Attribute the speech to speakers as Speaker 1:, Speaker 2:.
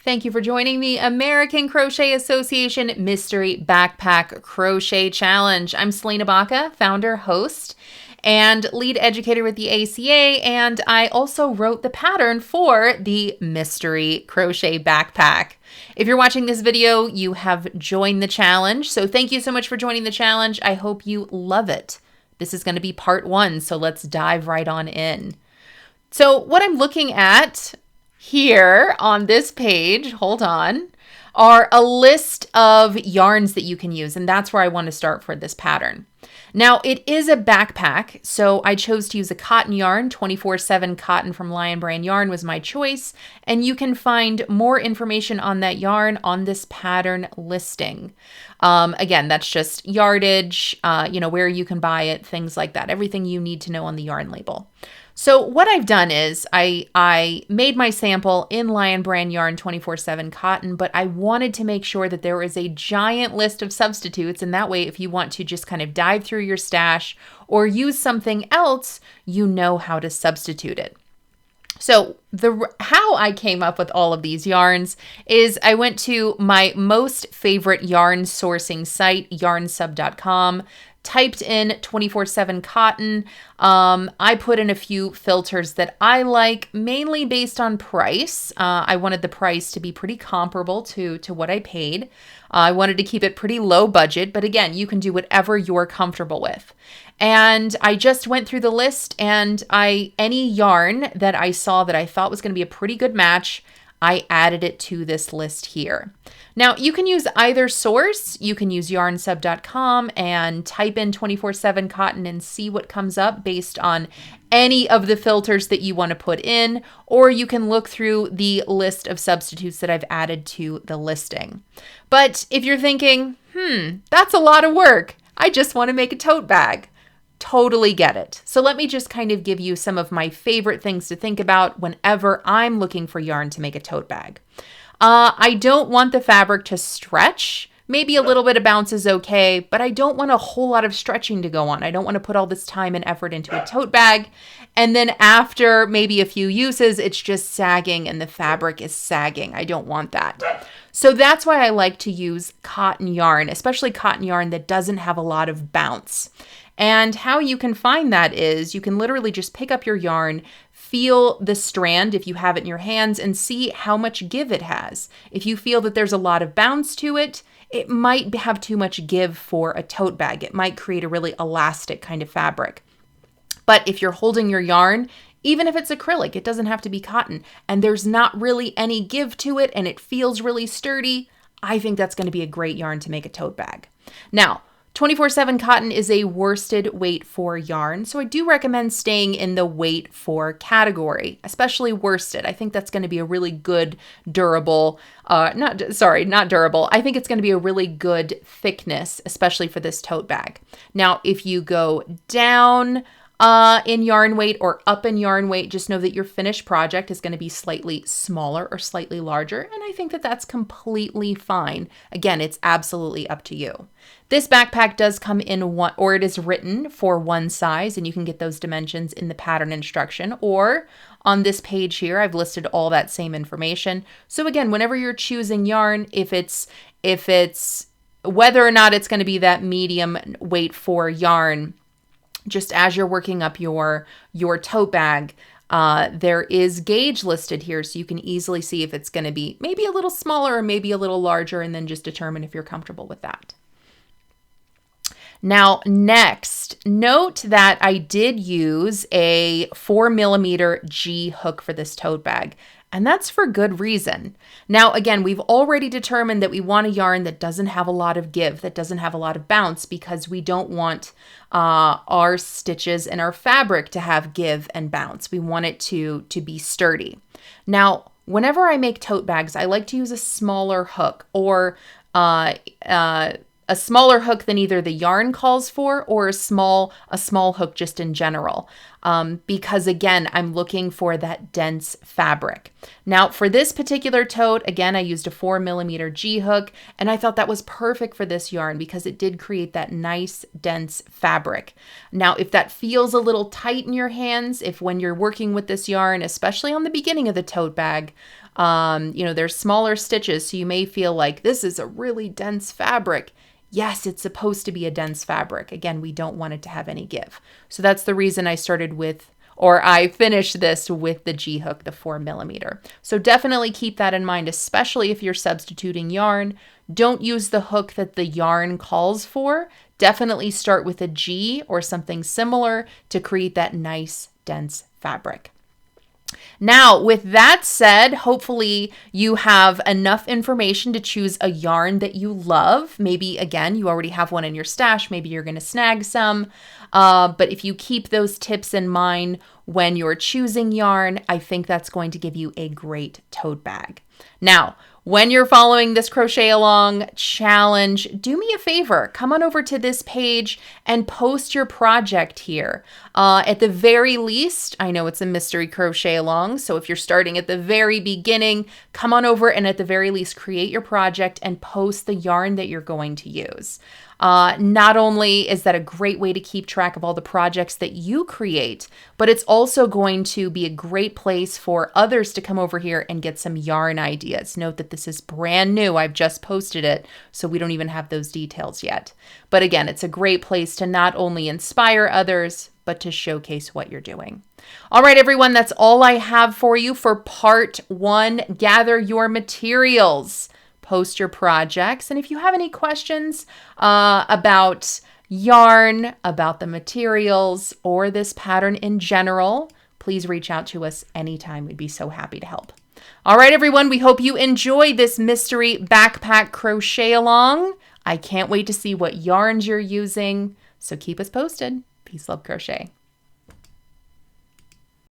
Speaker 1: Thank you for joining the American Crochet Association Mystery Backpack Crochet Challenge. I'm Salena Baca, founder, host, and lead educator with the ACA, and I also wrote the pattern for the Mystery Crochet Backpack. If you're watching this video, you have joined the challenge, so thank you so much for joining the challenge. I hope you love it. This is going to be part 1, so let's dive right on in. So what I'm looking at here on this page, hold on, are a list of yarns that you can use, and that's where I want to start for this pattern. Now, it is a backpack, so I chose to use a cotton yarn. 24/7 cotton from Lion Brand Yarn was my choice, and you can find more information on that yarn on this pattern listing. Again, that's just yardage, where you can buy it, things like that, everything you need to know on the yarn label. So what I've done is I made my sample in Lion Brand Yarn 24/7 cotton, but I wanted to make sure that there is a giant list of substitutes, and that way if you want to just kind of dive through your stash or use something else, you know how to substitute it. So how I came up with all of these yarns is I went to my most favorite yarn sourcing site, yarnsub.com, typed in 24/7 cotton. I put in a few filters that I like, mainly based on price. I wanted the price to be pretty comparable to what I paid. I wanted to keep it pretty low budget, but again, you can do whatever you're comfortable with. And I just went through the list, and any yarn that I saw that I thought was going to be a pretty good match, I added it to this list here. Now, you can use either source. You can use yarnsub.com and type in 24/7 cotton and see what comes up based on any of the filters that you want to put in, or you can look through the list of substitutes that I've added to the listing. But if you're thinking, that's a lot of work, I just want to make a tote bag. Totally get it. So let me just kind of give you some of my favorite things to think about whenever I'm looking for yarn to make a tote bag. I don't want the fabric to stretch. Maybe a little bit of bounce is okay, but I don't want a whole lot of stretching to go on. I don't want to put all this time and effort into a tote bag, and then after maybe a few uses, it's just sagging and the fabric is sagging. I don't want that. So that's why I like to use cotton yarn, especially cotton yarn that doesn't have a lot of bounce. And how you can find that is you can literally just pick up your yarn, feel the strand if you have it in your hands, and see how much give it has. If you feel that there's a lot of bounce to it, it might have too much give for a tote bag. It might create a really elastic kind of fabric. But if you're holding your yarn, even if it's acrylic, it doesn't have to be cotton, and there's not really any give to it and it feels really sturdy, I think that's going to be a great yarn to make a tote bag. Now, 24/7 cotton is a worsted weight 4 yarn, so I do recommend staying in the weight 4 category, especially worsted. I think that's going to be a really good durable, not durable. I think it's going to be a really good thickness, especially for this tote bag. Now, if you go down in yarn weight or up in yarn weight, just know that your finished project is going to be slightly smaller or slightly larger, and I think that that's completely fine. Again, it's absolutely up to you. This backpack does come in one, or it is written for one size, and you can get those dimensions in the pattern instruction, or on this page here, I've listed all that same information. So again, whenever you're choosing yarn, if it's whether or not it's going to be that medium weight 4 yarn, just as you're working up your tote bag, there is gauge listed here, so you can easily see if it's going to be maybe a little smaller or maybe a little larger, and then just determine if you're comfortable with that. Now, next, note that I did use a 4mm G hook for this tote bag, and that's for good reason. Now, again, we've already determined that we want a yarn that doesn't have a lot of give, that doesn't have a lot of bounce, because we don't want our stitches and our fabric to have give and bounce. We want it to be sturdy. Now, whenever I make tote bags, I like to use a smaller hook, or a smaller hook than either the yarn calls for, or a small hook just in general. because again, I'm looking for that dense fabric. Now for this particular tote, again, I used a 4mm G hook, and I thought that was perfect for this yarn because it did create that nice dense fabric. Now, if that feels a little tight in your hands, if when you're working with this yarn, especially on the beginning of the tote bag, there's smaller stitches, so you may feel like this is a really dense fabric. Yes, it's supposed to be a dense fabric. Again, we don't want it to have any give. So that's the reason I finished this with the G hook, the 4mm. So definitely keep that in mind, especially if you're substituting yarn. Don't use the hook that the yarn calls for. Definitely start with a G or something similar to create that nice, dense fabric. Now, with that said, hopefully you have enough information to choose a yarn that you love. Maybe, again, you already have one in your stash. Maybe you're going to snag some. But if you keep those tips in mind when you're choosing yarn, I think that's going to give you a great tote bag. Now, when you're following this crochet along challenge, do me a favor, come on over to this page and post your project here. At the very least, I know it's a mystery crochet along, so if you're starting at the very beginning, come on over and at the very least create your project and post the yarn that you're going to use. Not only is that a great way to keep track of all the projects that you create, but it's also going to be a great place for others to come over here and get some yarn ideas. Note that this is brand new. I've just posted it, so we don't even have those details yet. But again, it's a great place to not only inspire others, but to showcase what you're doing. All right, everyone, that's all I have for you for part 1. Gather your materials. Post your projects. And if you have any questions about yarn, about the materials, or this pattern in general, please reach out to us anytime. We'd be so happy to help. All right, everyone, we hope you enjoyed this mystery backpack crochet along. I can't wait to see what yarns you're using. So keep us posted. Peace, love, crochet.